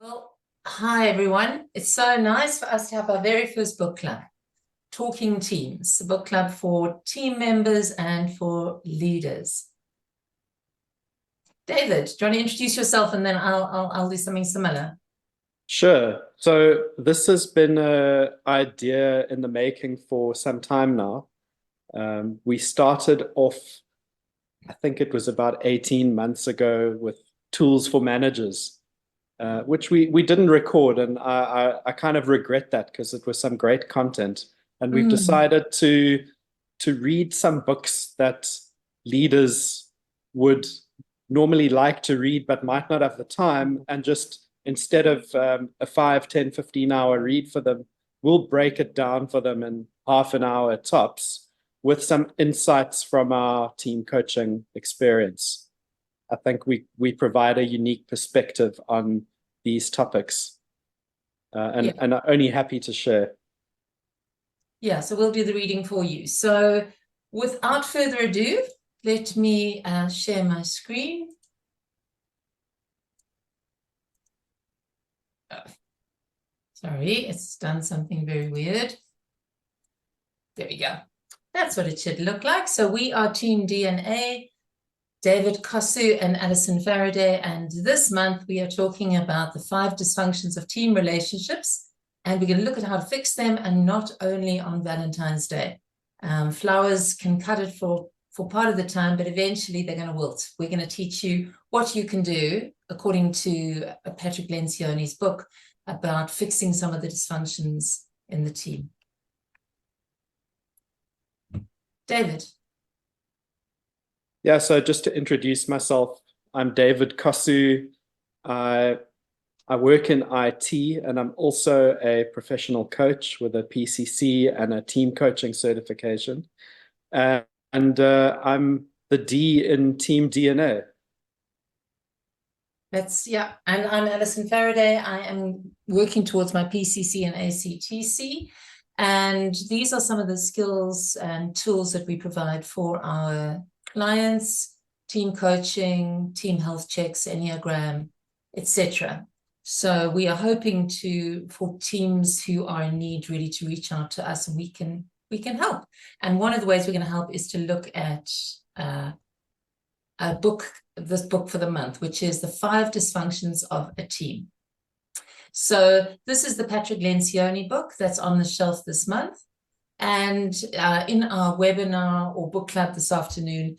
Well, hi everyone. It's so nice for us to have our very first book club, Talking Teams, a book club for team members and for leaders. David, do you want to introduce yourself and then I'll do something similar? Sure. So this has been an idea in the making for some time now. We started off, I think it was about 18 months ago, with tools for managers, which we didn't record, and I kind of regret that because it was some great content. And we've decided to read some books that leaders would normally like to read but might not have the time, and just instead of a 5, 10, 15 hour read for them, we'll break it down for them in half an hour tops with some insights from our team coaching experience. I think we provide a unique perspective on these topics, and are only happy to share. Yeah, so we'll do the reading for you. So without further ado, let me share my screen. Oh, sorry, it's done something very weird. There we go. That's what it should look like. So we are Team DNA, David Kosu and Alison Faraday, and this month we are talking about the 5 dysfunctions of team relationships, and we're going to look at how to fix them, and not only on Valentine's Day. Flowers can cut it for part of the time, but eventually they're going to wilt. We're going to teach you what you can do according to Patrick Lencioni's book about fixing some of the dysfunctions in the team. David. Yeah, so just to introduce myself, I'm David Kosu. I work in IT, and I'm also a professional coach with a PCC and a team coaching certification. And I'm the D in Team DNA. Yeah, and I'm Alison Faraday. I am working towards my PCC and ACTC. And these are some of the skills and tools that we provide for our clients: team coaching, team health checks, Enneagram, etc. So we are hoping for teams who are in need really to reach out to us, and we can help. And one of the ways we're going to help is to look at this book for the month, which is the 5 Dysfunctions of a Team. So this is the Patrick Lencioni book that's on the shelf this month. And in our webinar or book club this afternoon,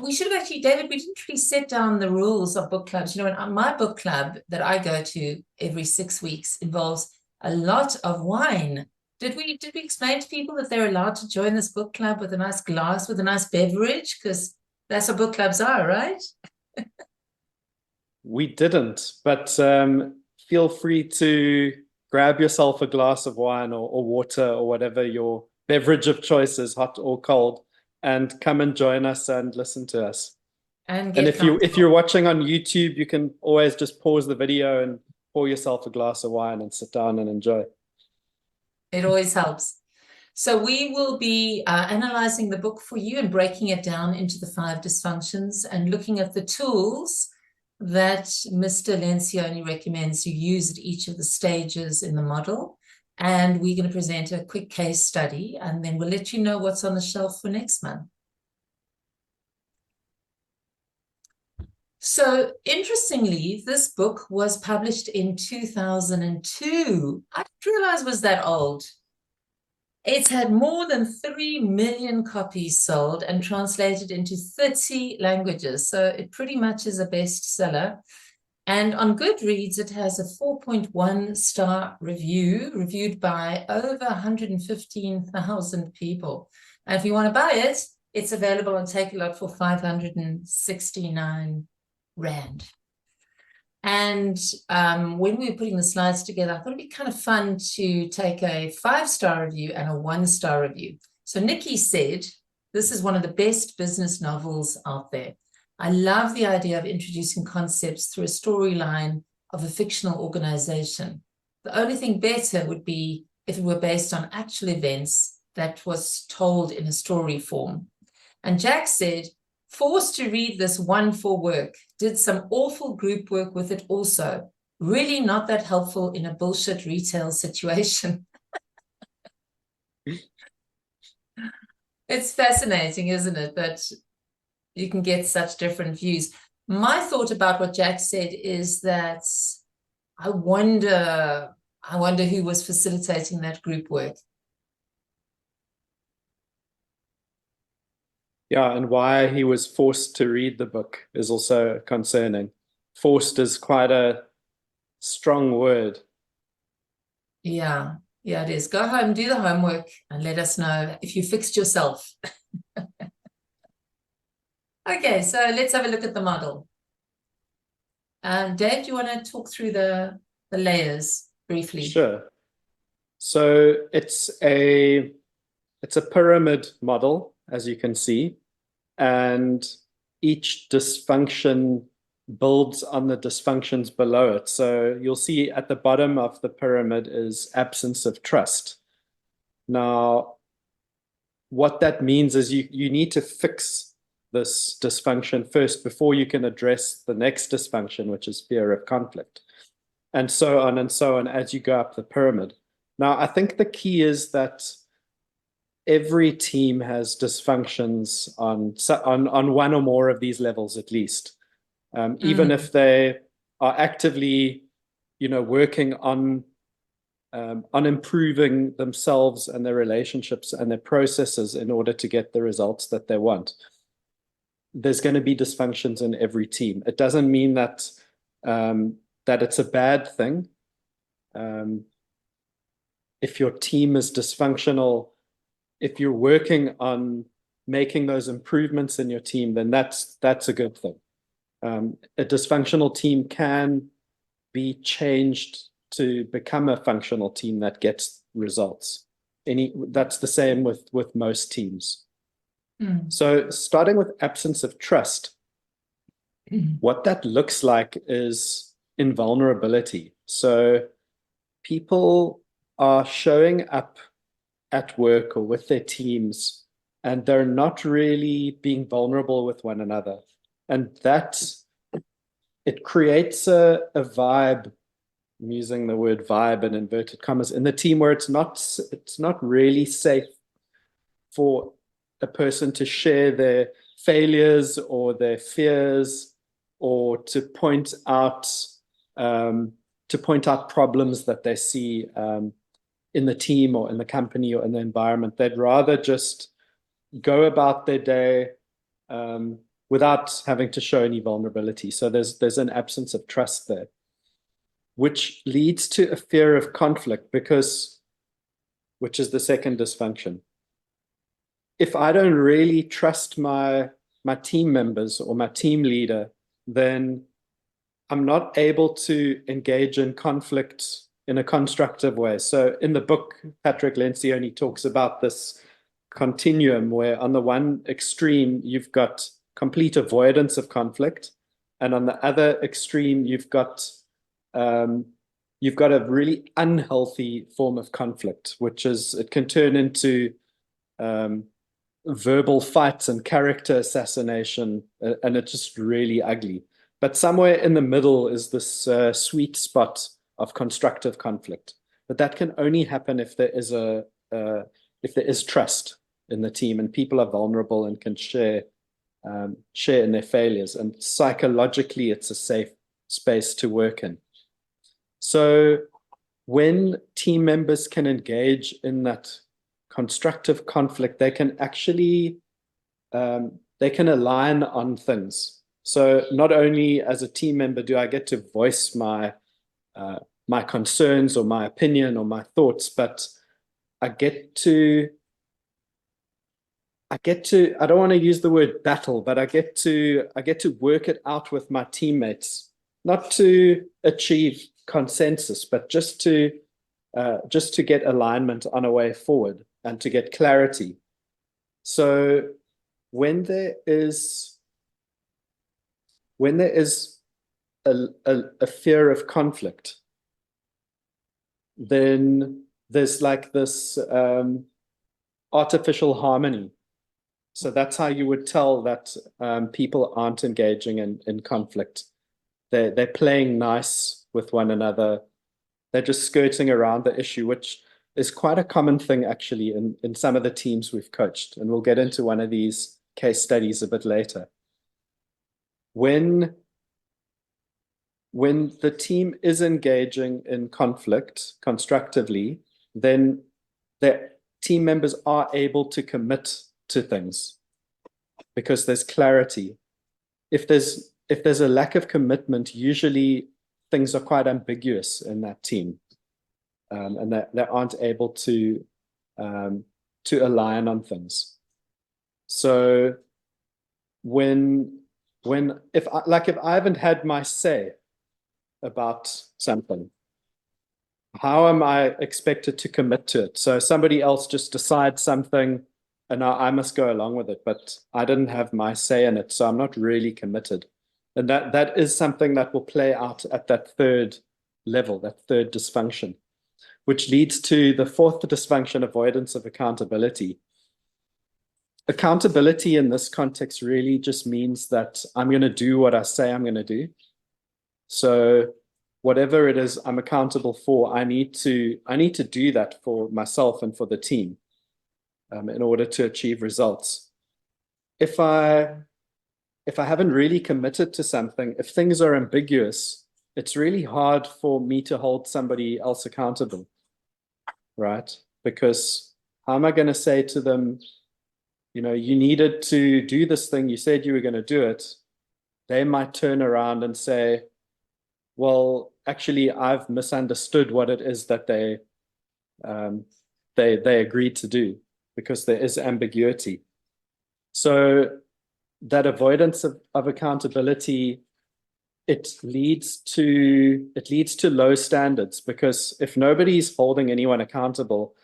we should have actually, David, we didn't really set down the rules of book clubs. You know, in my book club that I go to every 6 weeks involves a lot of wine. Did we explain to people that they're allowed to join this book club with a nice glass, with a nice beverage? Because that's what book clubs are, right? We didn't, but feel free to grab yourself a glass of wine or water or whatever your beverage of choice is, hot or cold, and come and join us and listen to us. And if you're watching on YouTube, you can always just pause the video and pour yourself a glass of wine and sit down and enjoy. It always helps. So we will be analyzing the book for you and breaking it down into the 5 dysfunctions and looking at the tools that Mr. Lencioni recommends you use at each of the stages in the model. And we're going to present a quick case study, and then we'll let you know what's on the shelf for next month. So interestingly, this book was published in 2002. I didn't realize it was that old. It's had more than 3 million copies sold and translated into 30 languages. So it pretty much is a bestseller. And on Goodreads, it has a 4.1 star review, reviewed by over 115,000 people. And if you want to buy it, it's available on Takealot for 569 Rand. And when we were putting the slides together, I thought it'd be kind of fun to take a 5-star review and a 1-star review. So Nikki said, this is one of the best business novels out there. I love the idea of introducing concepts through a storyline of a fictional organization. The only thing better would be if it were based on actual events that was told in a story form. And Jack said, forced to read this one for work, did some awful group work with it also. really not that helpful in a bullshit retail situation. It's fascinating, isn't it? That you can get such different views. My thought about what Jack said is that I wonder who was facilitating that group work. Yeah, and why he was forced to read the book is also concerning. Forced is quite a strong word. Yeah, it is. Go home, do the homework, and let us know if you fixed yourself. Okay, so let's have a look at the model. Dave, do you want to talk through the layers briefly? Sure. So it's a pyramid model, as you can see, and each dysfunction builds on the dysfunctions below it. So you'll see at the bottom of the pyramid is absence of trust. Now, what that means is you need to fix this dysfunction first before you can address the next dysfunction, which is fear of conflict, and so on as you go up the pyramid. Now, I think the key is that every team has dysfunctions on one or more of these levels at least. Even if they are actively, working on improving themselves and their relationships and their processes in order to get the results that they want. There's going to be dysfunctions in every team. It doesn't mean that it's a bad thing. If your team is dysfunctional, if you're working on making those improvements in your team, then that's a good thing. A dysfunctional team can be changed to become a functional team that gets results. That's the same with most teams. So starting with absence of trust, what that looks like is invulnerability. So people are showing up at work or with their teams, and they're not really being vulnerable with one another. And it creates a vibe, I'm using the word vibe in inverted commas, in the team where it's not really safe for a person to share their failures or their fears, or to point out problems that they see in the team or in the company or in the environment. They'd rather just go about their day without having to show any vulnerability. So there's an absence of trust there, which leads to a fear of conflict, which is the second dysfunction. If I don't really trust my team members or my team leader, then I'm not able to engage in conflict in a constructive way. So in the book, Patrick Lencioni talks about this continuum where on the one extreme, you've got complete avoidance of conflict. And on the other extreme, you've got a really unhealthy form of conflict, which is, it can turn into verbal fights and character assassination, and it's just really ugly. But somewhere in the middle is this sweet spot of constructive conflict. But that can only happen if there is trust in the team, and people are vulnerable and can share in their failures. And psychologically, it's a safe space to work in. So when team members can engage in that constructive conflict, they can actually align on things. So not only as a team member do I get to voice my concerns or my opinion or my thoughts, but I get to, I don't want to use the word battle, but I get to work it out with my teammates, not to achieve consensus, but just to get alignment on a way forward and to get clarity. So when there is a fear of conflict, then there's like this artificial harmony. So that's how you would tell that people aren't engaging in conflict. they're playing nice with one another. They're just skirting around the issue, which is quite a common thing actually in some of the teams we've coached. And we'll get into one of these case studies a bit later. When the team is engaging in conflict constructively, then the team members are able to commit to things because there's clarity. If there's a lack of commitment, usually things are quite ambiguous in that team, and that they aren't able to align on things. So if I haven't had my say about something, how am I expected to commit to it? So somebody else just decides something and now I must go along with it, but I didn't have my say in it, so I'm not really committed. And that is something that will play out at that third level, that third dysfunction, which leads to the fourth dysfunction, avoidance of accountability. Accountability in this context really just means that I'm going to do what I say I'm going to do. So whatever it is I'm accountable for, I need to do that for myself and for the team in order to achieve results. If I haven't really committed to something, if things are ambiguous, it's really hard for me to hold somebody else accountable, right? Because how am I going to say to them, you needed to do this thing, you said you were going to do it. They might turn around and say, well, actually, I've misunderstood what it is that they agreed to do, because there is ambiguity. So that avoidance of accountability, it leads to low standards, because if nobody's holding anyone accountable,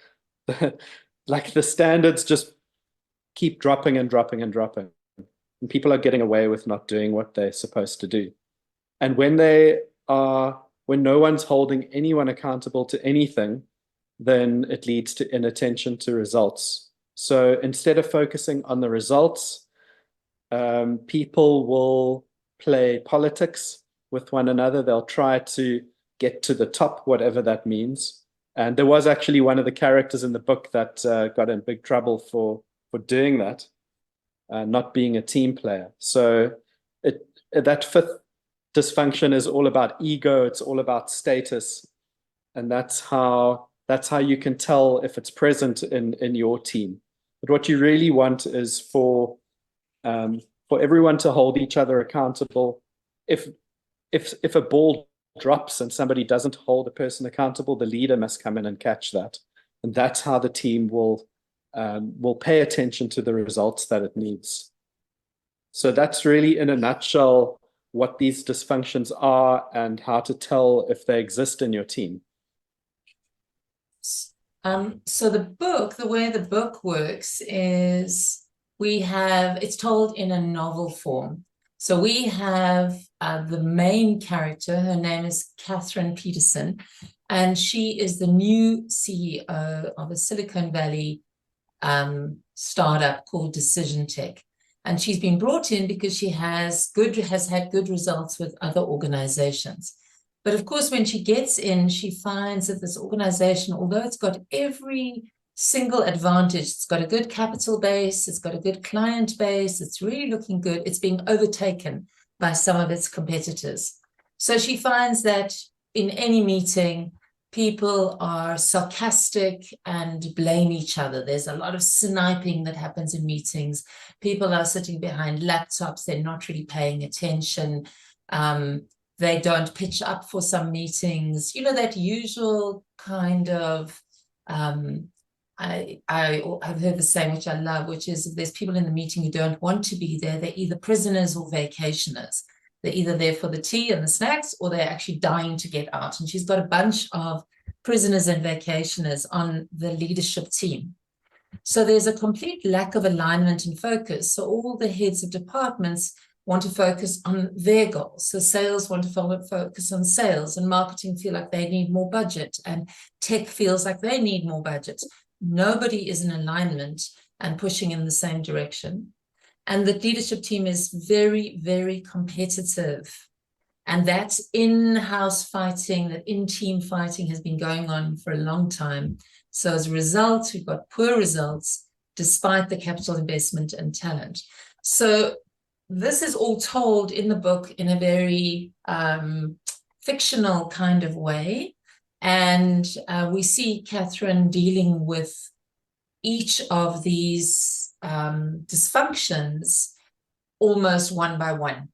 like the standards just keep dropping and dropping and dropping, and people are getting away with not doing what they're supposed to do. And when no one's holding anyone accountable to anything, then it leads to inattention to results. So instead of focusing on the results, people will play politics with one another. They'll try to get to the top, whatever that means. And there was actually one of the characters in the book that got in big trouble for doing that, not being a team player. So that fifth dysfunction is all about ego. It's all about status, and that's how you can tell if it's present in your team. But what you really want is for everyone to hold each other accountable. If a ball drops and somebody doesn't hold a person accountable, the leader must come in and catch that, and that's how the team will pay attention to the results that it needs. So that's really, in a nutshell, what these dysfunctions are and how to tell if they exist in your team. So the way the book works is it's told in a novel form. So we have the main character, her name is Catherine Peterson, and she is the new CEO of a Silicon Valley startup called Decision Tech. And she's been brought in because she has had good results with other organizations. But of course, when she gets in, she finds that this organization, although it's got every single advantage, it's got a good capital base, it's got a good client base, it's really looking good, it's being overtaken by some of its competitors. So she finds that in any meeting, people are sarcastic and blame each other. There's a lot of sniping that happens in meetings. People are sitting behind laptops. They're not really paying attention. They don't pitch up for some meetings. That usual kind of, I've heard the saying, which I love, which is if there's people in the meeting who don't want to be there, they're either prisoners or vacationers. They're either there for the tea and the snacks, or they're actually dying to get out. And she's got a bunch of prisoners and vacationers on the leadership team. So there's a complete lack of alignment and focus. So all the heads of departments want to focus on their goals. So sales want to focus on sales, and marketing feel like they need more budget, and tech feels like they need more budget. Nobody is in alignment and pushing in the same direction. And the leadership team is very, very competitive. And that in-house fighting, that in-team fighting has been going on for a long time. So as a result, we've got poor results despite the capital investment and talent. So this is all told in the book in a very fictional kind of way. And we see Catherine dealing with each of these dysfunctions almost one by one.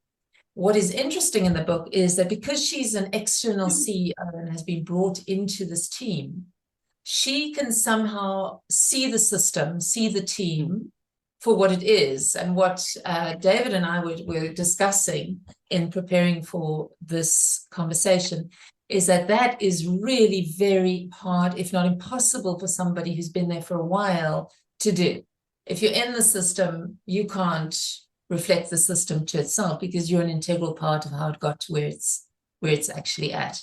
What is interesting in the book is that because she's an external CEO and has been brought into this team, she can somehow see the system, see the team for what it is. And what David and I were discussing in preparing for this conversation is that that is really very hard, if not impossible, for somebody who's been there for a while to do. If you're in the system, you can't reflect the system to itself because you're an integral part of how it got to where it's actually at.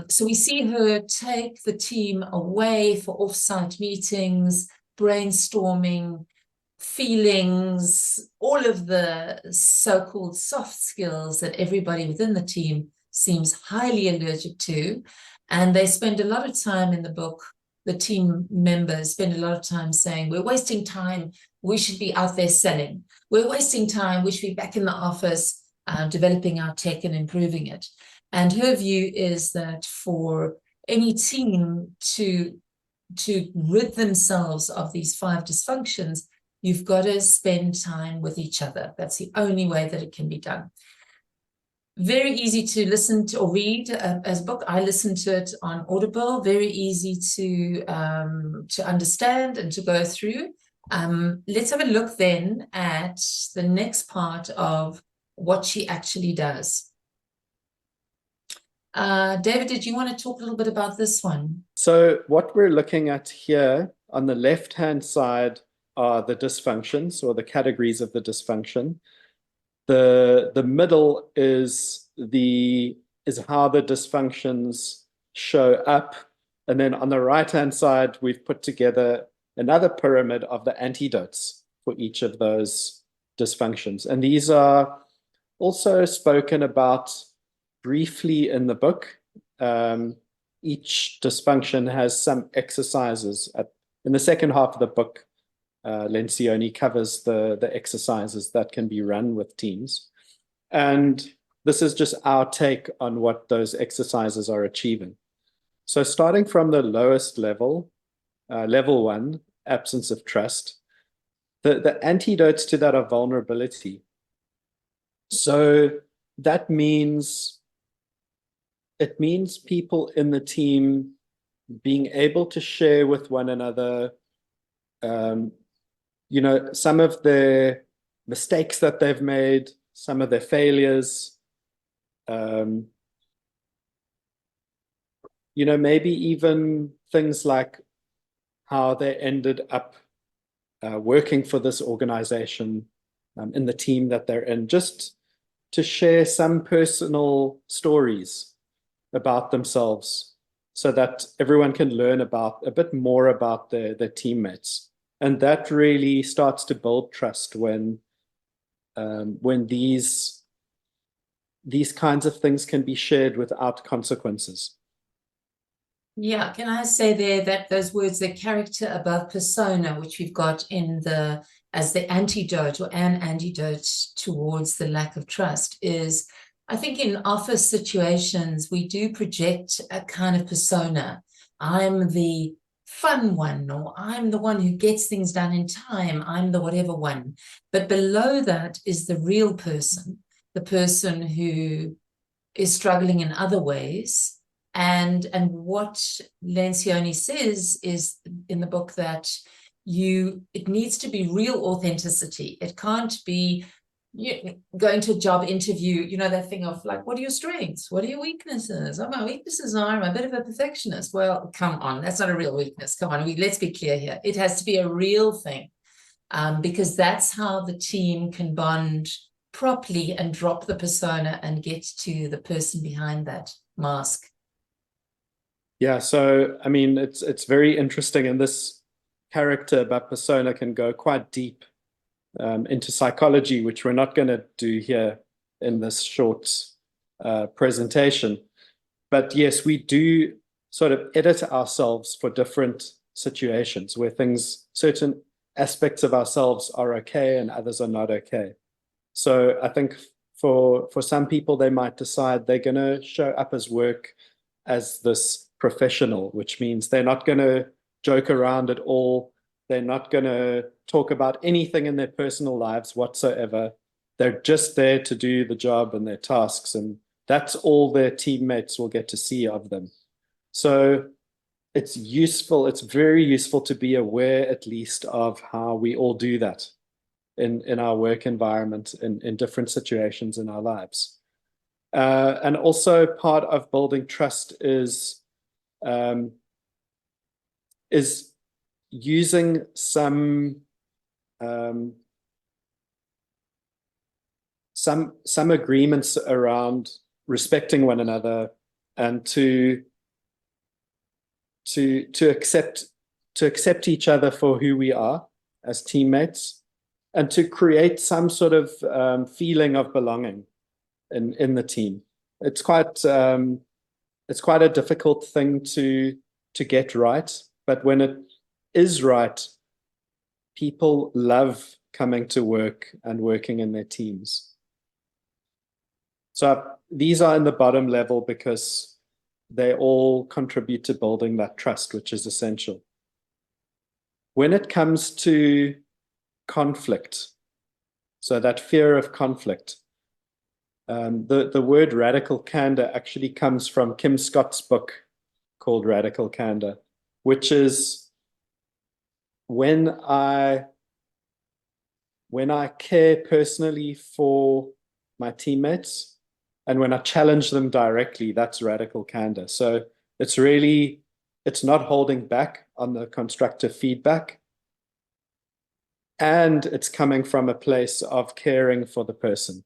So we see her take the team away for off-site meetings, brainstorming, feelings, all of the so-called soft skills that everybody within the team seems highly allergic to. And they spend a lot of time in the book, the team members spend a lot of time saying, we're wasting time, we should be out there selling. We're wasting time, we should be back in the office developing our tech and improving it. And her view is that for any team to rid themselves of these 5 dysfunctions, you've got to spend time with each other. That's the only way that it can be done. Very easy to listen to or read as a book. I listened to it on Audible. Very easy to understand and to go through. Let's have a look then at the next part of what she actually does. David, did you want to talk a little bit about this one? So what we're looking at here on the left-hand side are the dysfunctions or the categories of the dysfunction. The middle is how the dysfunctions show up. And then on the right-hand side, we've put together another pyramid of the antidotes for each of those dysfunctions. And these are also spoken about briefly in the book. Each dysfunction has some exercises. In the second half of the book, Lencioni covers the exercises that can be run with teams. And this is just our take on what those exercises are achieving. So starting from the lowest level, level 1, absence of trust, the antidotes to that are vulnerability. So that means, it means people in the team being able to share with one another you know, some of the mistakes that they've made, some of their failures, you know, maybe even things like how they ended up working for this organization in the team that they're in, just to share some personal stories about themselves so that everyone can learn about a bit more about their teammates. And that really starts to build trust when these kinds of things can be shared without consequences. Yeah, can I say there that those words, the character above persona, which we've got in as the antidote or an antidote towards the lack of trust, is I think in office situations, we do project a kind of persona. I'm the fun one, or I'm the one who gets things done in time. I'm the whatever one. But below that is the real person, the person who is struggling in other ways. And what Lencioni says is in the book that it needs to be real authenticity. It can't be going to a job interview, you know, that thing of like, what are your strengths? What are your weaknesses? Oh, my weaknesses are I'm a bit of a perfectionist. Well, come on, that's not a real weakness. Come on, let's be clear here. It has to be a real thing because that's how the team can bond properly and drop the persona and get to the person behind that mask. Yeah, so I mean, it's very interesting, and this character about persona can go quite deep into psychology, which we're not going to do here in this short presentation. But yes, we do sort of edit ourselves for different situations where certain aspects of ourselves are okay and others are not okay. So I think for some people, they might decide they're going to show up as work as this professional, which means they're not going to joke around at all. They're not going to talk about anything in their personal lives whatsoever. They're just there to do the job and their tasks, and that's all their teammates will get to see of them. So it's useful, it's very useful to be aware at least of how we all do that in our work environment, in different situations in our lives. And also part of building trust is using some agreements around respecting one another and to accept each other for who we are as teammates, and to create some sort of feeling of belonging in the team. It's quite a difficult thing to get right, but when it is right, people love coming to work and working in their teams. So these are in the bottom level because they all contribute to building that trust, which is essential. When it comes to conflict, so that fear of conflict, the word radical candor actually comes from Kim Scott's book called Radical Candor, which is when I care personally for my teammates and when I challenge them directly, that's radical candor. So it's not holding back on the constructive feedback, and it's coming from a place of caring for the person.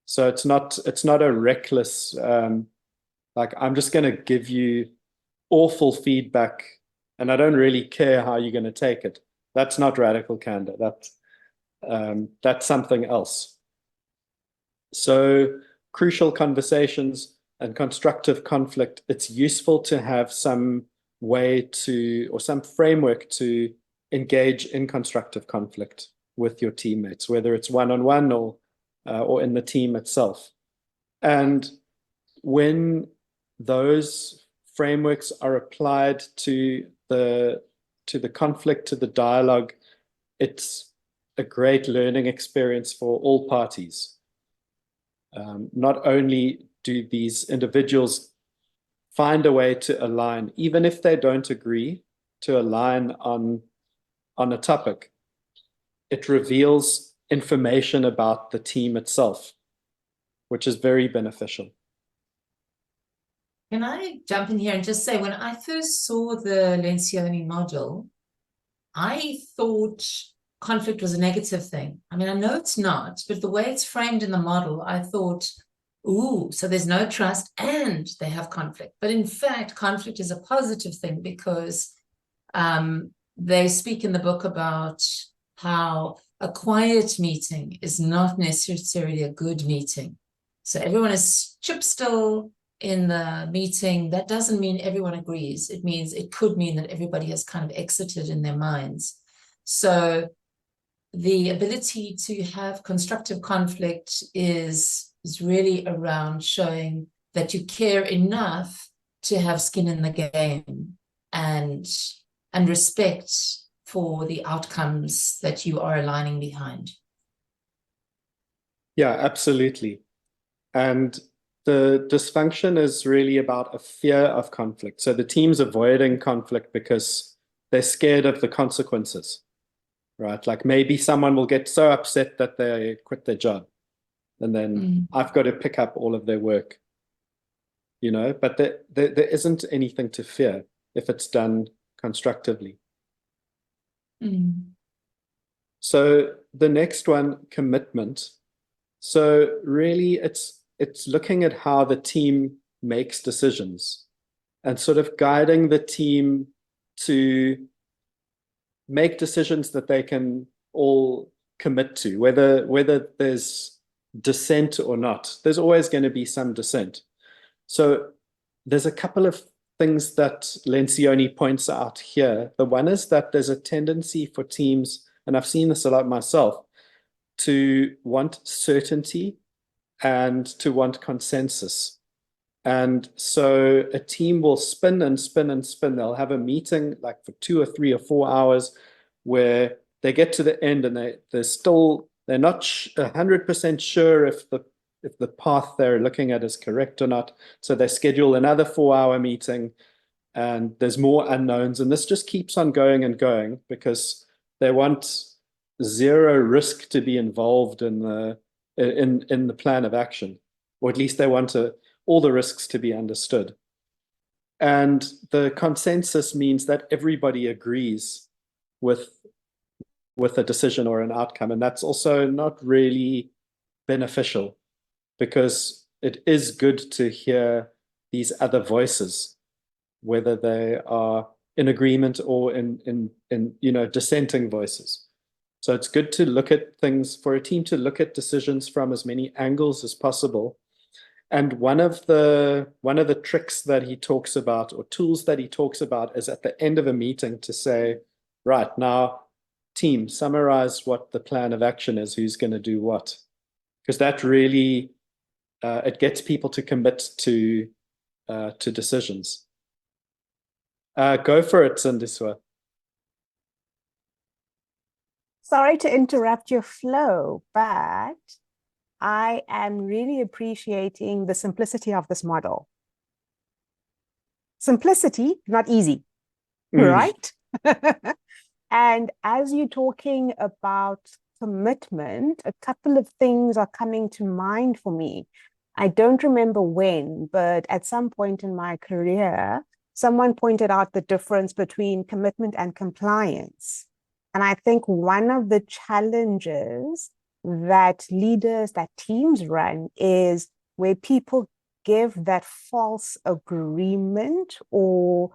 So it's not a reckless, like I'm just going to give you awful feedback and I don't really care how you're going to take it. That's not radical candor. That's something else. So crucial conversations and constructive conflict, it's useful to have some way or some framework to engage in constructive conflict with your teammates, whether it's one-on-one or in the team itself. And when those frameworks are applied to the conflict, to the dialogue, it's a great learning experience for all parties. Not only do these individuals find a way to align, even if they don't agree, to align on a topic, it reveals information about the team itself, which is very beneficial. Can I jump in here and just say, when I first saw the Lencioni model, I thought conflict was a negative thing. I mean, I know it's not, but the way it's framed in the model, I thought, ooh, so there's no trust and they have conflict. But in fact, conflict is a positive thing because they speak in the book about how a quiet meeting is not necessarily a good meeting. So everyone is chip still in the meeting. That doesn't mean everyone agrees. It could mean that everybody has kind of exited in their minds. So the ability to have constructive conflict is really around showing that you care enough to have skin in the game and respect for the outcomes that you are aligning behind. Yeah, absolutely. And the dysfunction is really about a fear of conflict. So the team's avoiding conflict because they're scared of the consequences, right? Like maybe someone will get so upset that they quit their job, and then I've got to pick up all of their work, but there isn't anything to fear if it's done constructively. So the next one, commitment. So really it's looking at how the team makes decisions and sort of guiding the team to make decisions that they can all commit to, whether there's dissent or not, there's always going to be some dissent. So there's a couple of things that Lencioni points out here. The one is that there's a tendency for teams, and I've seen this a lot myself, to want certainty and to want consensus. And so a team will spin and spin and spin. They'll have a meeting like for 2 or 3 or 4 hours where they get to the end and they're not 100% sure if the path they're looking at is correct or not. So they schedule another 4-hour meeting and there's more unknowns. And this just keeps on going and going because they want zero risk to be involved in the plan of action, or at least they want all the risks to be understood. And the consensus means that everybody agrees with a decision or an outcome. And that's also not really beneficial because it is good to hear these other voices, whether they are in agreement or in dissenting voices. So it's good to look at things, for a team to look at decisions from as many angles as possible. And one of the tricks that he talks about, or tools that he talks about, is at the end of a meeting to say, right, now, team, summarize what the plan of action is, who's going to do what. Because that really, it gets people to commit to decisions. Go for it, Sindiswa. Sorry to interrupt your flow, but I am really appreciating the simplicity of this model. Simplicity, not easy, right? And as you're talking about commitment, a couple of things are coming to mind for me. I don't remember when, but at some point in my career, someone pointed out the difference between commitment and compliance. And I think one of the challenges that leaders, that teams run is where people give that false agreement or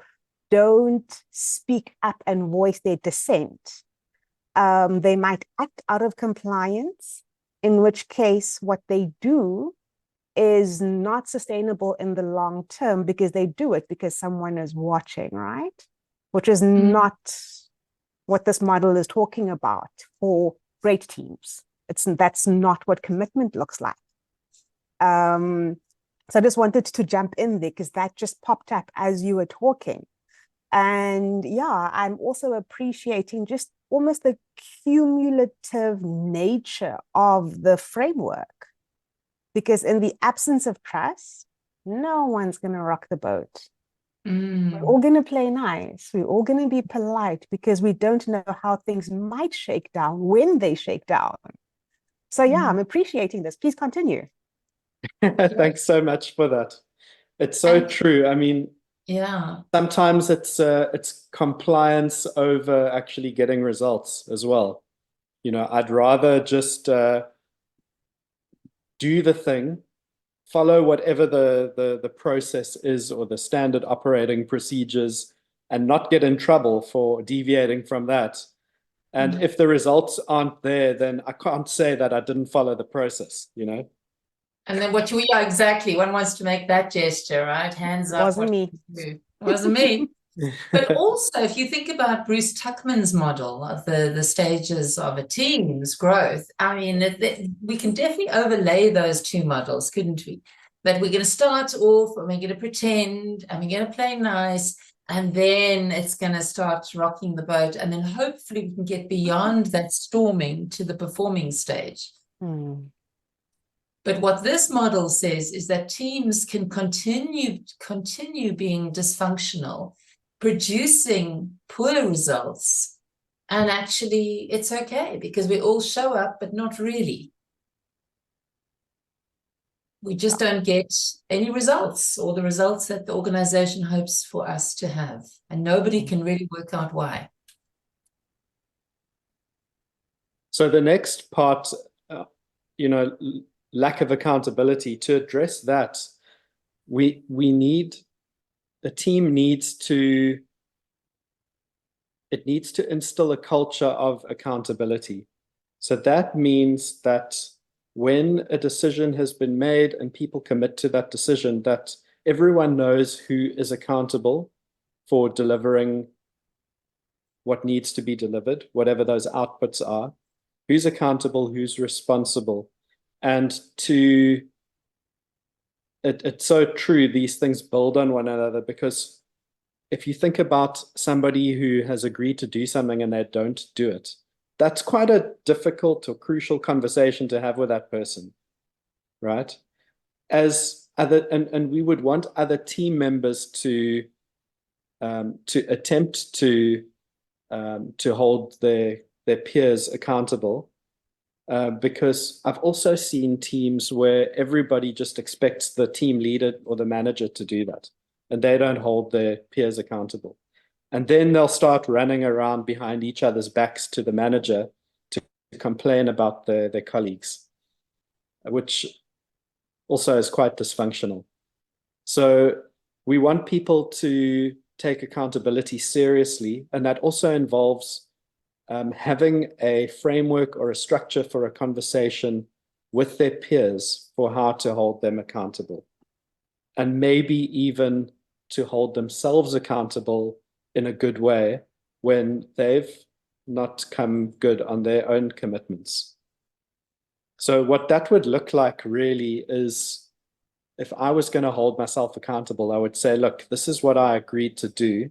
don't speak up and voice their dissent. They might act out of compliance, in which case what they do is not sustainable in the long term because they do it because someone is watching, right? Which is not what this model is talking about for great teams. That's not what commitment looks like. So I just wanted to jump in there because that just popped up as you were talking. And yeah, I'm also appreciating just almost the cumulative nature of the framework. Because in the absence of trust, no one's going to rock the boat. We're all going to play nice. We're all going to be polite because we don't know how things might shake down when they shake down. So yeah, I'm appreciating this. Please continue. Thanks so much for that. It's so true. I mean, yeah, sometimes it's compliance over actually getting results as well. I'd rather just do the thing, follow whatever the process is or the standard operating procedures, and not get in trouble for deviating from that. And if the results aren't there, then I can't say that I didn't follow the process, And then exactly. One wants to make that gesture, right? Hands up. Wasn't me. It wasn't me. But also, if you think about Bruce Tuckman's model of the stages of a team's growth, I mean, we can definitely overlay those two models, couldn't we? That we're going to start off and we're going to pretend and we're going to play nice, and then it's going to start rocking the boat. And then hopefully we can get beyond that storming to the performing stage. But what this model says is that teams can continue being dysfunctional, producing poor results, and actually it's okay because we all show up, but not really. We just don't get any results or the results that the organization hopes for us to have, and nobody can really work out why. So the next part, lack of accountability. To address that, the team needs to instill a culture of accountability. So that means that when a decision has been made and people commit to that decision, that everyone knows who is accountable for delivering what needs to be delivered, whatever those outputs are, who's accountable, who's responsible. And it's so true, these things build on one another, because if you think about somebody who has agreed to do something and they don't do it, that's quite a difficult or crucial conversation to have with that person, right? And we would want other team members to attempt to hold their peers accountable, because I've also seen teams where everybody just expects the team leader or the manager to do that, and they don't hold their peers accountable. And then they'll start running around behind each other's backs to the manager to complain about their colleagues, which also is quite dysfunctional. So we want people to take accountability seriously, and that also involves having a framework or a structure for a conversation with their peers for how to hold them accountable, and maybe even to hold themselves accountable in a good way when they've not come good on their own commitments. So what that would look like really is, if I was going to hold myself accountable, I would say, look, this is what I agreed to do.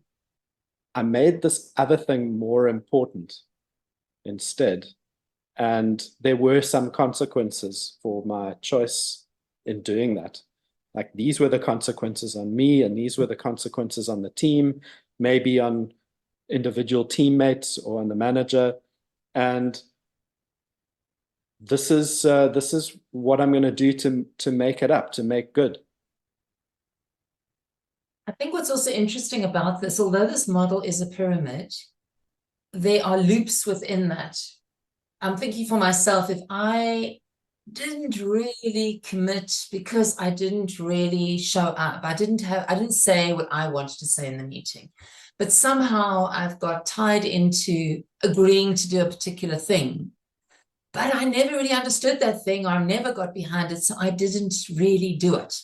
I made this other thing more important instead. And there were some consequences for my choice in doing that. Like, these were the consequences on me, and these were the consequences on the team, maybe on individual teammates or on the manager. And this is what I'm going to do to make it up, to make good. I think what's also interesting about this, although this model is a pyramid, there are loops within that. I'm thinking for myself, if I didn't really commit because I didn't really show up, I didn't say what I wanted to say in the meeting, but somehow I've got tied into agreeing to do a particular thing, but I never really understood that thing, or I never got behind it, so I didn't really do it.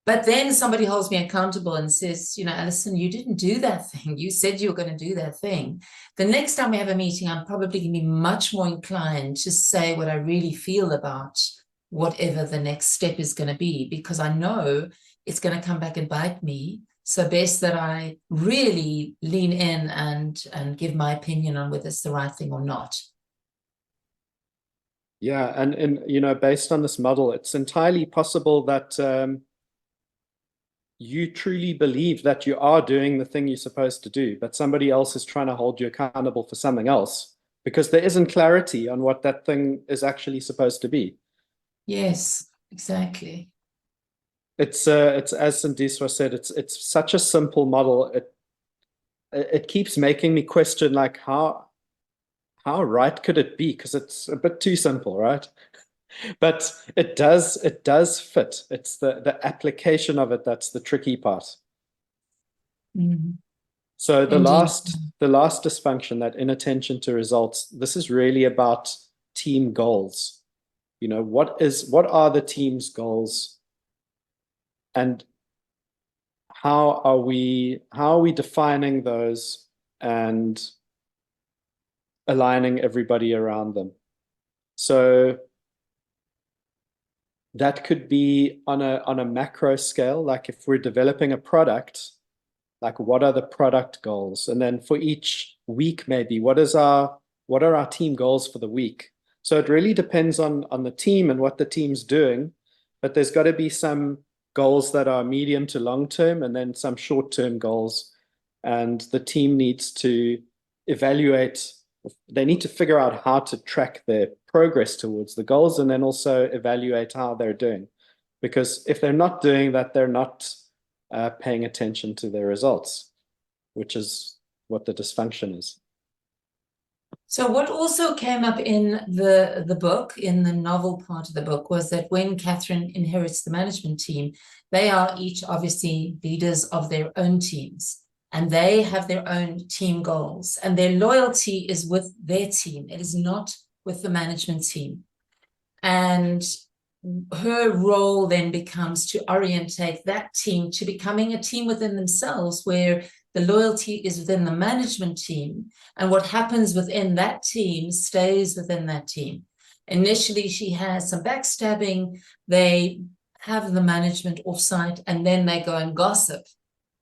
But then somebody holds me accountable and says, you know, Alison, you didn't do that thing. You said you were going to do that thing. The next time we have a meeting, I'm probably going to be much more inclined to say what I really feel about whatever the next step is going to be, because I know it's going to come back and bite me. So best that I really lean in and give my opinion on whether it's the right thing or not. Yeah, and you know, based on this model, it's entirely possible that you truly believe that you are doing the thing you're supposed to do, but somebody else is trying to hold you accountable for something else, because there isn't clarity on what that thing is actually supposed to be. Yes, exactly. It's as Sindiswa said, it's such a simple model. It keeps making me question, like, how right could it be? Because it's a bit too simple, right? But it does fit. It's the application of it that's the tricky part. Mm-hmm. So the Indeed. last dysfunction, that inattention to results, this is really about team goals. You know, what are the team's goals, and how are we defining those and aligning everybody around them? So that could be on a macro scale, like if we're developing a product, like, what are the product goals? And then for each week, maybe what are our team goals for the week? So it really depends on the team and what the team's doing, but there's got to be some goals that are medium to long term, and then some short-term goals. And the team needs to evaluate, they need to figure out how to track their progress towards the goals, and then also evaluate how they're doing. Because if they're not doing that, they're not paying attention to their results, which is what the dysfunction is. So what also came up in the book, in the novel part of the book, was that when Catherine inherits the management team, they are each obviously leaders of their own teams, and they have their own team goals, and their loyalty is with their team. It is not with the management team. And her role then becomes to orientate that team to becoming a team within themselves, where the loyalty is within the management team, and what happens within that team stays within that team. Initially, she has some backstabbing. They have the management offsite, and then they go and gossip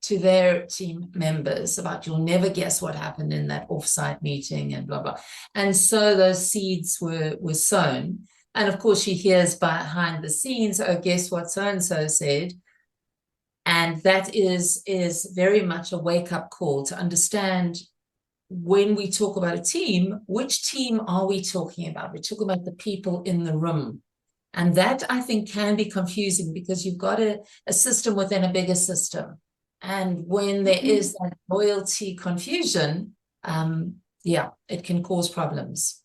to their team members about, you'll never guess what happened in that offsite meeting and blah, blah. And so those seeds were sown. And of course, she hears behind the scenes, oh, guess what so-and-so said. And that is very much a wake-up call to understand, when we talk about a team, which team are we talking about? We're talking about the people in the room. And that, I think, can be confusing, because you've got a system within a bigger system. And when there is that loyalty confusion, yeah, it can cause problems.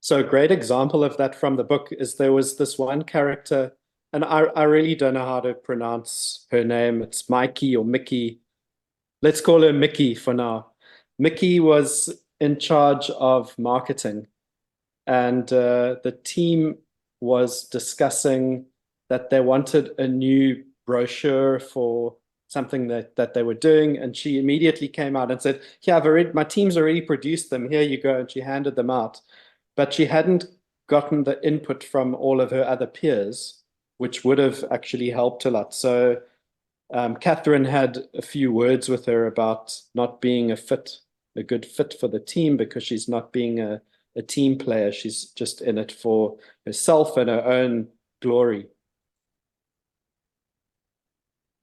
So a great example of that from the book is there was this one character, and I really don't know how to pronounce her name. It's Mikey or Mickey. Let's call her Mickey for now. Mickey was in charge of marketing, and the team was discussing that they wanted a new brochure for something that they were doing, and she immediately came out and said, yeah, my team's already produced them, here you go, and she handed them out. But she hadn't gotten the input from all of her other peers, which would have actually helped a lot. So Catherine had a few words with her about not being a good fit for the team, because she's not being a team player. She's just in it for herself and her own glory.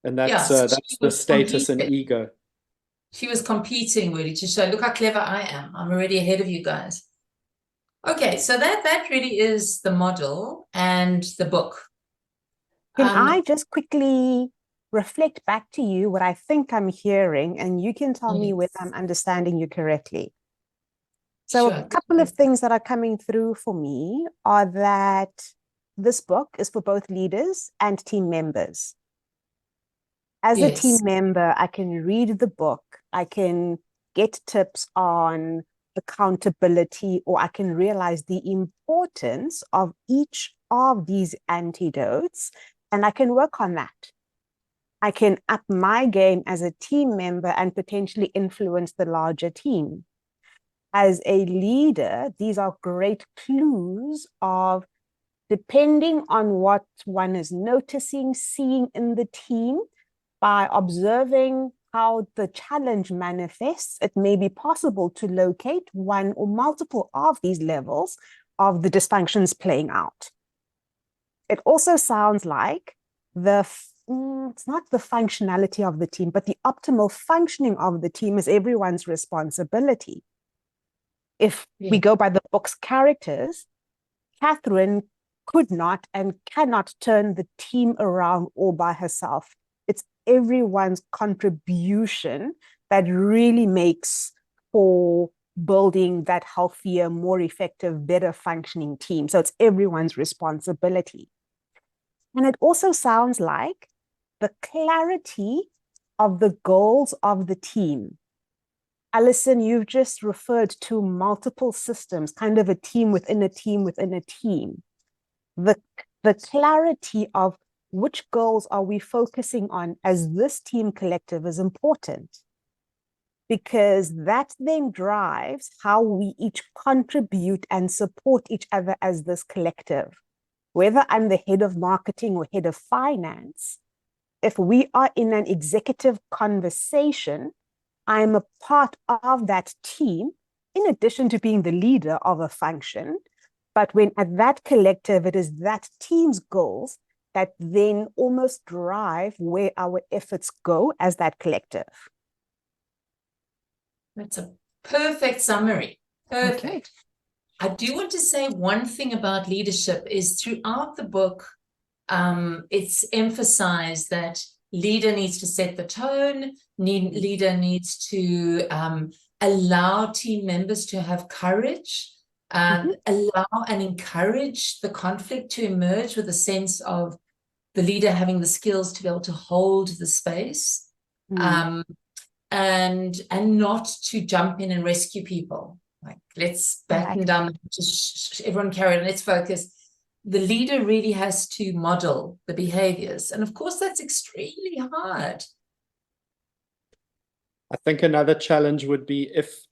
And that's the status and ego. She was competing really to show, look how clever I am. I'm already ahead of you guys. Okay, so that really is the model and the book. Can I just quickly reflect back to you what I think I'm hearing, and you can tell me whether I'm understanding you correctly. So a couple of things that are coming through for me are that this book is for both leaders and team members. As a team member, I can read the book, I can get tips on accountability, or I can realize the importance of each of these antidotes, and I can work on that. I can up my game as a team member and potentially influence the larger team. As a leader, these are great clues of, depending on what one is noticing, seeing in the team, by observing how the challenge manifests, it may be possible to locate one or multiple of these levels of the dysfunctions playing out. It also sounds like it's not the functionality of the team, but the optimal functioning of the team is everyone's responsibility. If we go by the book's characters, Catherine could not and cannot turn the team around all by herself. It's everyone's contribution that really makes for building that healthier, more effective, better functioning team. So it's everyone's responsibility. And it also sounds like the clarity of the goals of the team. Alison, you've just referred to multiple systems, kind of a team within a team within a team. The clarity of which goals are we focusing on as this team collective is important, because that then drives how we each contribute and support each other as this collective. Whether I'm the head of marketing or head of finance, if we are in an executive conversation, I'm a part of that team, in addition to being the leader of a function. But when at that collective, it is that team's goals that then almost drive where our efforts go as that collective. That's a perfect summary. Perfect. Okay. I do want to say one thing about leadership is, throughout the book, it's emphasized that leader needs to set the tone, leader needs to allow team members to have courage, allow and encourage the conflict to emerge with a sense of the leader having the skills to be able to hold the space, and not to jump in and rescue people. Like, let's batten down, just everyone carry on, let's focus. the leader really has to model the behaviors. And of course, that's extremely hard. I think another challenge would be if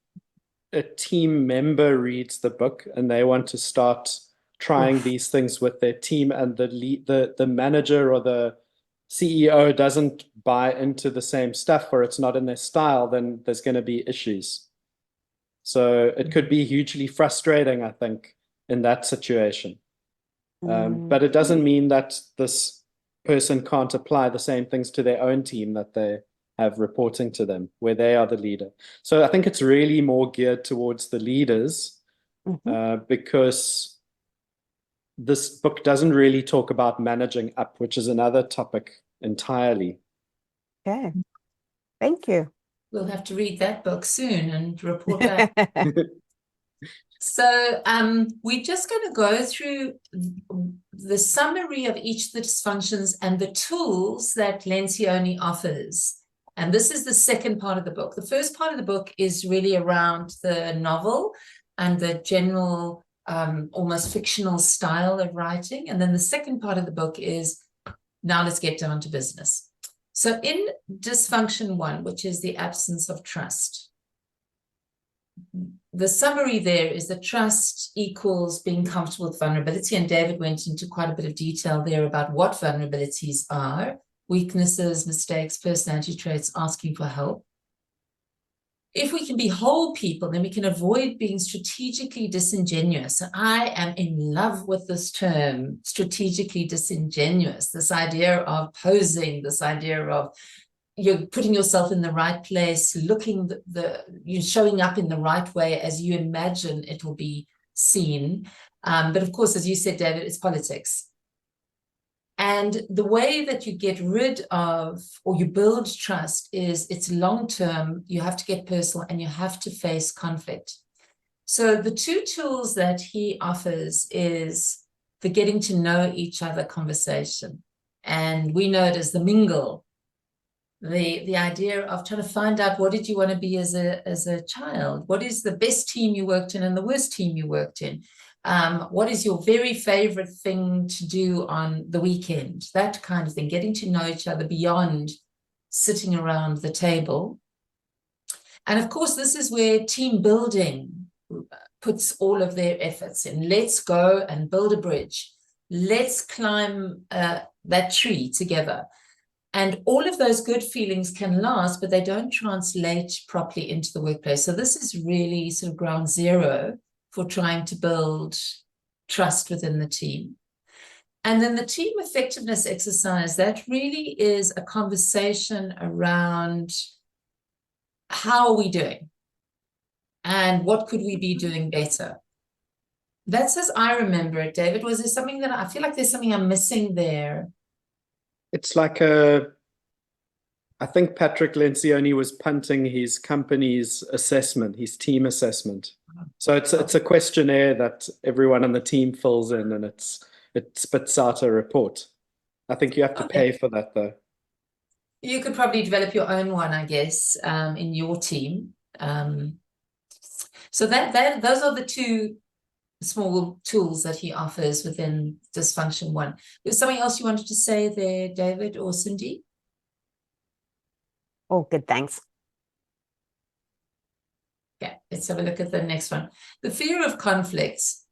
a team member reads the book and they want to start trying these things with their team, and the manager or the CEO doesn't buy into the same stuff, or it's not in their style, then there's going to be issues. So it could be hugely frustrating, I think, in that situation. But it doesn't mean that this person can't apply the same things to their own team that they have reporting to them, where they are the leader. So I think it's really more geared towards the leaders, because this book doesn't really talk about managing up, which is another topic entirely. Okay, thank you. We'll have to read that book soon and report back. So we're just going to go through the summary of each of the dysfunctions and the tools that Lencioni offers. And this is the second part of the book. The first part of the book is really around the novel and the general almost fictional style of writing. And then the second part of the book is, now let's get down to business. So in dysfunction 1, which is the absence of trust, the summary there is that trust equals being comfortable with vulnerability. And David went into quite a bit of detail there about what vulnerabilities are: weaknesses, mistakes, personality traits, asking for help. If we can be whole people, then we can avoid being strategically disingenuous. And I am in love with this term, strategically disingenuous, this idea of posing, this idea of you're putting yourself in the right place, looking you're showing up in the right way as you imagine it will be seen. But of course, as you said, David, it's politics. And the way that you get rid of, or you build trust, is it's long-term. You have to get personal and you have to face conflict. So the two tools that he offers is the getting to know each other conversation. And we know it as the mingle. The idea of trying to find out, what did you want to be as a child? What is the best team you worked in and the worst team you worked in? What is your very favorite thing to do on the weekend? That kind of thing, getting to know each other beyond sitting around the table. And of course, this is where team building puts all of their efforts in. Let's go and build a bridge. Let's climb that tree together. And all of those good feelings can last, but they don't translate properly into the workplace. So this is really sort of ground zero for trying to build trust within the team. And then the team effectiveness exercise, that really is a conversation around how are we doing and what could we be doing better. That's as I remember it, David. Was there something that I feel like there's something I'm missing there? It's like I think Patrick Lencioni was punting his company's assessment, his team assessment. So it's a questionnaire that everyone on the team fills in, and it spits out a report. I think you have to pay for that, though. You could probably develop your own one, I guess, in your team. So those are the two small tools that he offers within Dysfunction 1. There's something else you wanted to say there, David or Cindy? Oh, good, thanks. Okay, let's have a look at the next one. The fear of conflicts.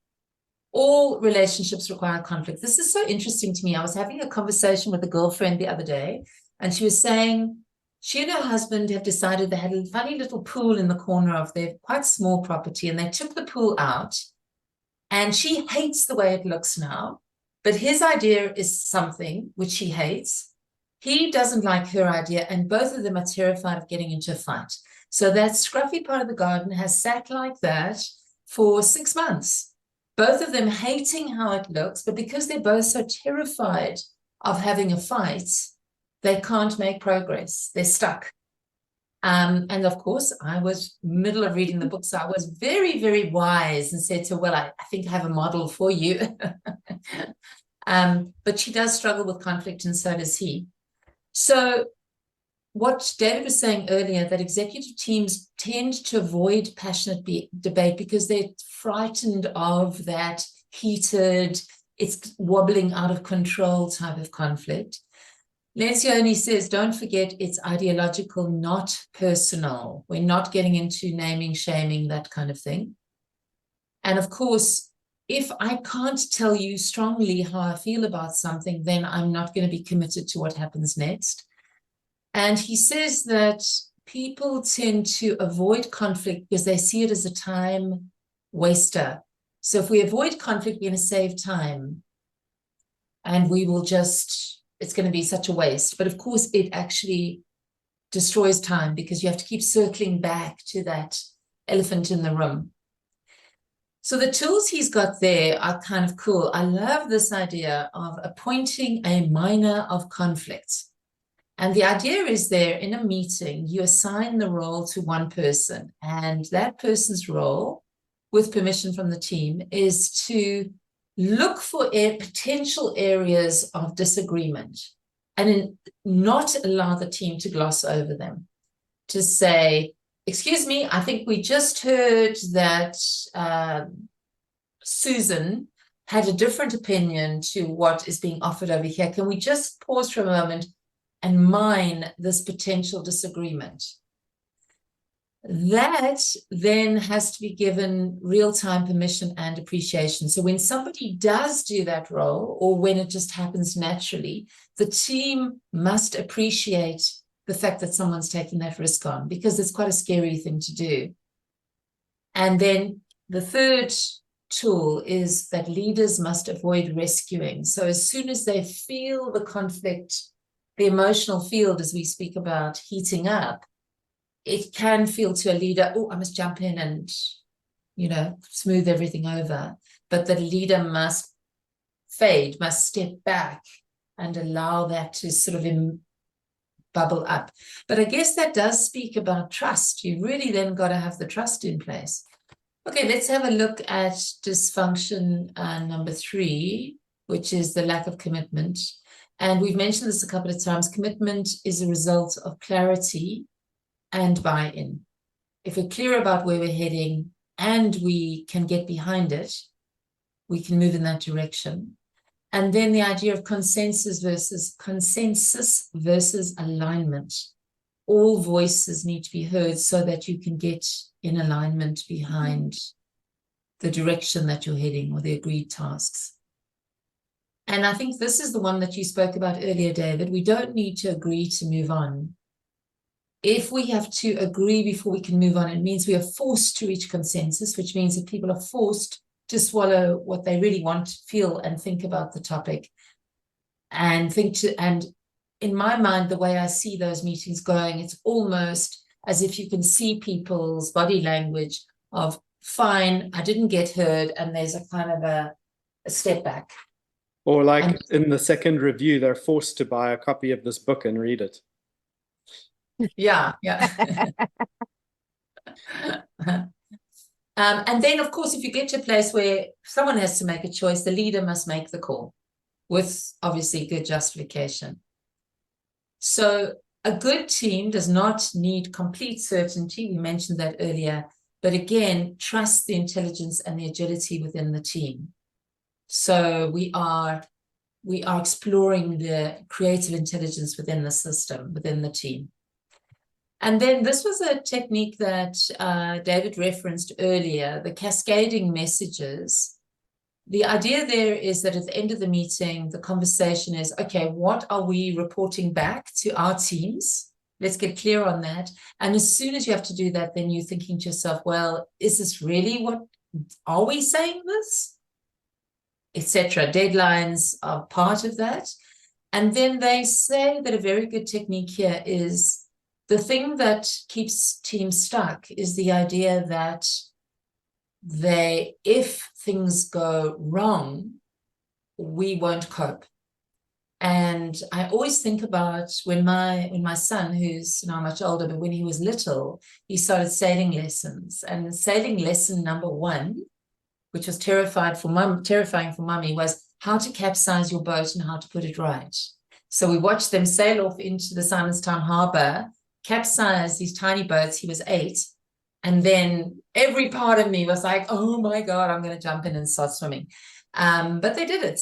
All relationships require conflict. This is so interesting to me. I was having a conversation with a girlfriend the other day, and she was saying she and her husband have decided they had a funny little pool in the corner of their quite small property, and they took the pool out, and she hates the way it looks now, but his idea is something which she hates. He doesn't like her idea, and both of them are terrified of getting into a fight. So that scruffy part of the garden has sat like that for 6 months. Both of them hating how it looks, but because they're both so terrified of having a fight, they can't make progress. They're stuck. And of course, I was middle of reading the book, so I was very, very wise and said to her, well, I think I have a model for you. But she does struggle with conflict, and so does he. So what David was saying earlier, that executive teams tend to avoid passionate debate because they're frightened of that heated, it's wobbling out of control type of conflict. Lencioni says, don't forget it's ideological, not personal. We're not getting into naming, shaming, that kind of thing. And of course, if I can't tell you strongly how I feel about something, then I'm not going to be committed to what happens next. And he says that people tend to avoid conflict because they see it as a time waster. So if we avoid conflict, we're going to save time. And we will just, it's going to be such a waste. But of course, it actually destroys time because you have to keep circling back to that elephant in the room. So the tools he's got there are kind of cool. I love this idea of appointing a minor of conflict. And the idea is there in a meeting, you assign the role to one person, and that person's role, with permission from the team, is to look for potential areas of disagreement and not allow the team to gloss over them. To say, excuse me, I think we just heard that Susan had a different opinion to what is being offered over here. Can we just pause for a moment and mine this potential disagreement? That then has to be given real-time permission and appreciation. So when somebody does do that role, or when it just happens naturally, the team must appreciate the fact that someone's taking that risk on, because it's quite a scary thing to do. And then the third tool is that leaders must avoid rescuing. So as soon as they feel the conflict, the emotional field, as we speak about, heating up, it can feel to a leader, oh, I must jump in and, smooth everything over. But the leader must fade, must step back and allow that to sort of bubble up. But I guess that does speak about trust. You really then got to have the trust in place. Okay, let's have a look at dysfunction number 3, which is the lack of commitment. And we've mentioned this a couple of times. Commitment is a result of clarity and buy-in. If we're clear about where we're heading and we can get behind it, we can move in that direction. And then the idea of consensus versus alignment. All voices need to be heard so that you can get in alignment behind the direction that you're heading or the agreed tasks. And I think this is the one that you spoke about earlier, David. We don't need to agree to move on. If we have to agree before we can move on, it means we are forced to reach consensus, which means that people are forced to swallow what they really want, feel, and think about the topic. And in my mind, the way I see those meetings going, it's almost as if you can see people's body language of, fine, I didn't get heard, and there's a kind of a step back. Or like in the second review, they're forced to buy a copy of this book and read it. Yeah. And then, of course, if you get to a place where someone has to make a choice, the leader must make the call with obviously good justification. So a good team does not need complete certainty. We mentioned that earlier. But again, trust the intelligence and the agility within the team. So we are exploring the creative intelligence within the system, within the team. And then this was a technique that David referenced earlier, the cascading messages. The idea there is that at the end of the meeting, the conversation is, okay, what are we reporting back to our teams? Let's get clear on that. And as soon as you have to do that, then you're thinking to yourself, well, is this really are we saying this? Etc. Deadlines are part of that. And then they say that a very good technique here is the thing that keeps teams stuck is the idea that if things go wrong, we won't cope. And I always think about when my son, who's now much older, but when he was little, he started sailing lessons. And sailing lesson number 1, which was terrifying for mummy, was how to capsize your boat and how to put it right. So we watched them sail off into the Simonstown Harbor, capsize these tiny boats. He was 8. And then every part of me was like, oh my God, I'm going to jump in and start swimming. But they did it.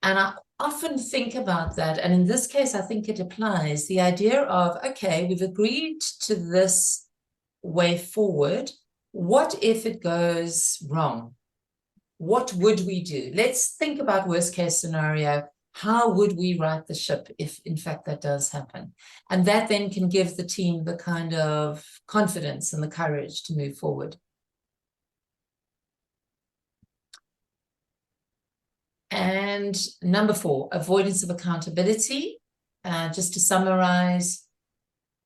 And I often think about that. And in this case, I think it applies the idea of, okay, we've agreed to this way forward. What if it goes wrong? What would we do? Let's think about worst case scenario. How would we right the ship if, in fact, that does happen? And that then can give the team the kind of confidence and the courage to move forward. And number 4, avoidance of accountability. Just to summarize,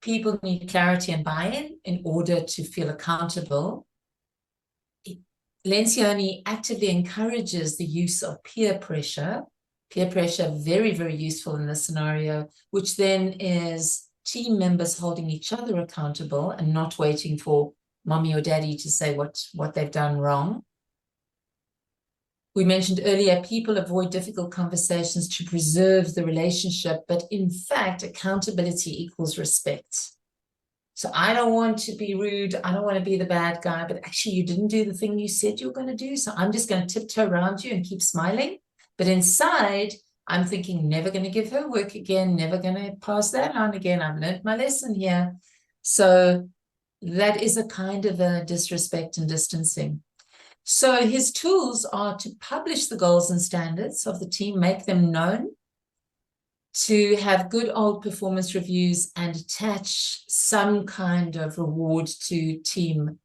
people need clarity and buy-in in order to feel accountable. Lencioni actively encourages the use of peer pressure. Peer pressure, very, very useful in this scenario, which then is team members holding each other accountable and not waiting for mommy or daddy to say what they've done wrong. We mentioned earlier, people avoid difficult conversations to preserve the relationship, but in fact, accountability equals respect. So I don't want to be rude. I don't want to be the bad guy, but actually you didn't do the thing you said you were going to do. So I'm just going to tiptoe around you and keep smiling. But inside, I'm thinking, never going to give her work again, never going to pass that on again. I've learned my lesson here. So that is a kind of a disrespect and distancing. So his tools are to publish the goals and standards of the team, make them known, to have good old performance reviews and attach some kind of reward to team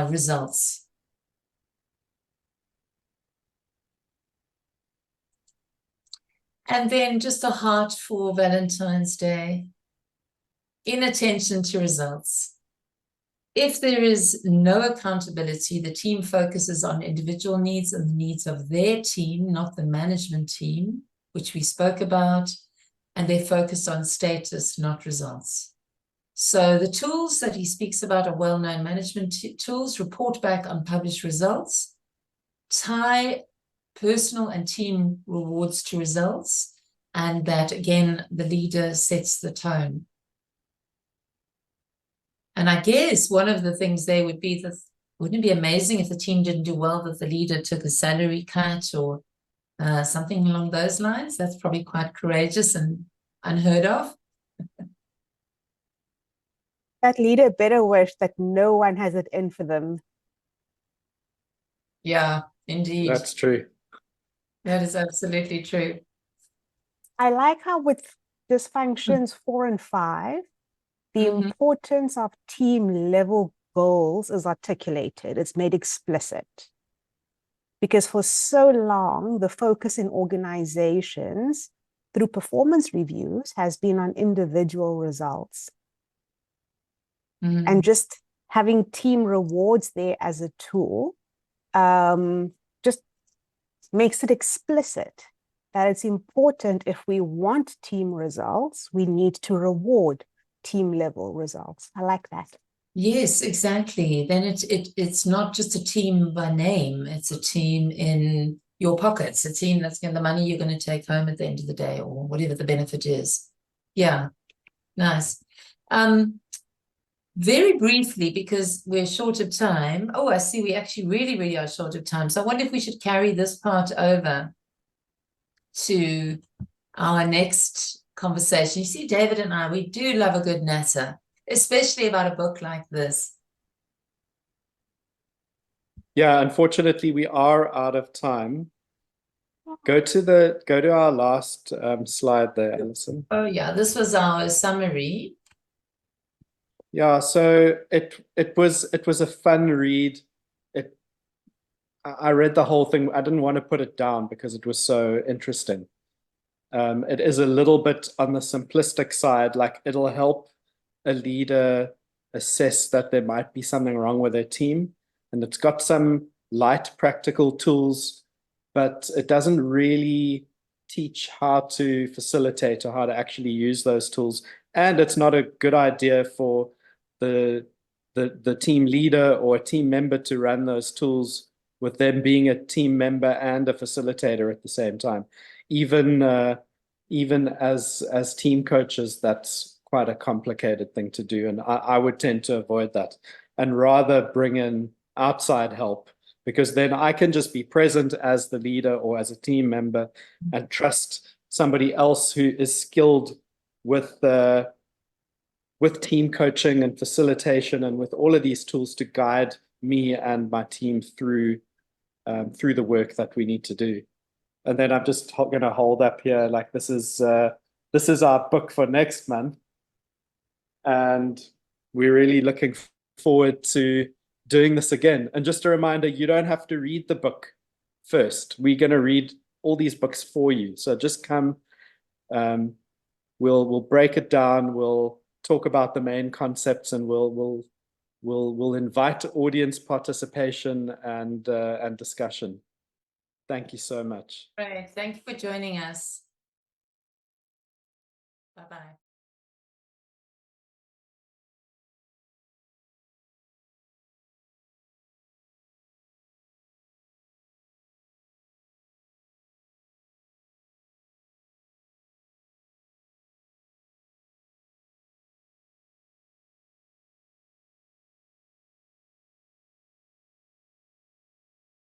results. And then just a heart for Valentine's Day, inattention to results. If there is no accountability, the team focuses on individual needs and the needs of their team, not the management team, which we spoke about, and they focus on status, not results. So the tools that he speaks about are well-known management tools, report back on published results, tie personal and team rewards to results, and that, again, the leader sets the tone. And I guess one of the things there would be that, wouldn't it be amazing if the team didn't do well, that the leader took a salary cut or something along those lines? That's probably quite courageous and unheard of. That leader better wish that no one has it in for them. Yeah, indeed. That's true. That is absolutely true. I like how with dysfunctions 4 and 5, the importance of team level goals is articulated. It's made explicit. Because for so long, the focus in organizations through performance reviews has been on individual results. And just having team rewards there as a tool just makes it explicit that it's important, if we want team results, we need to reward team level results. I like that. Yes, exactly. Then it's not just a team by name. It's a team in your pockets, a team that's going to the money you're going to take home at the end of the day, or whatever the benefit is. Yeah, nice. Very briefly, because we're short of time. Oh, I see we actually really, really are short of time. So I wonder if we should carry this part over to our next conversation. You see, David and I, we do love a good natter, especially about a book like this. Yeah, unfortunately, we are out of time. Go to our last slide there, Alison. Oh yeah, this was our summary. Yeah, so it was a fun read. I read the whole thing. I didn't want to put it down because it was so interesting. It is a little bit on the simplistic side, like it'll help a leader assess that there might be something wrong with their team. And it's got some light practical tools, but it doesn't really teach how to facilitate or how to actually use those tools. And it's not a good idea for the team leader or a team member to run those tools with them being a team member and a facilitator at the same time. Even as team coaches, that's quite a complicated thing to do. And I would tend to avoid that and rather bring in outside help, because then I can just be present as the leader or as a team member and trust somebody else who is skilled with team coaching and facilitation and with all of these tools to guide me and my team through the work that we need to do. And then I'm just going to hold up here, like this is our book for next month, and we're really looking forward to doing this again. And just a reminder, you don't have to read the book first. We're going to read all these books for you. So just come. We'll break it down. We'll talk about the main concepts, and we'll invite audience participation and discussion. Thank you so much. Great. Thank you for joining us. Bye-bye.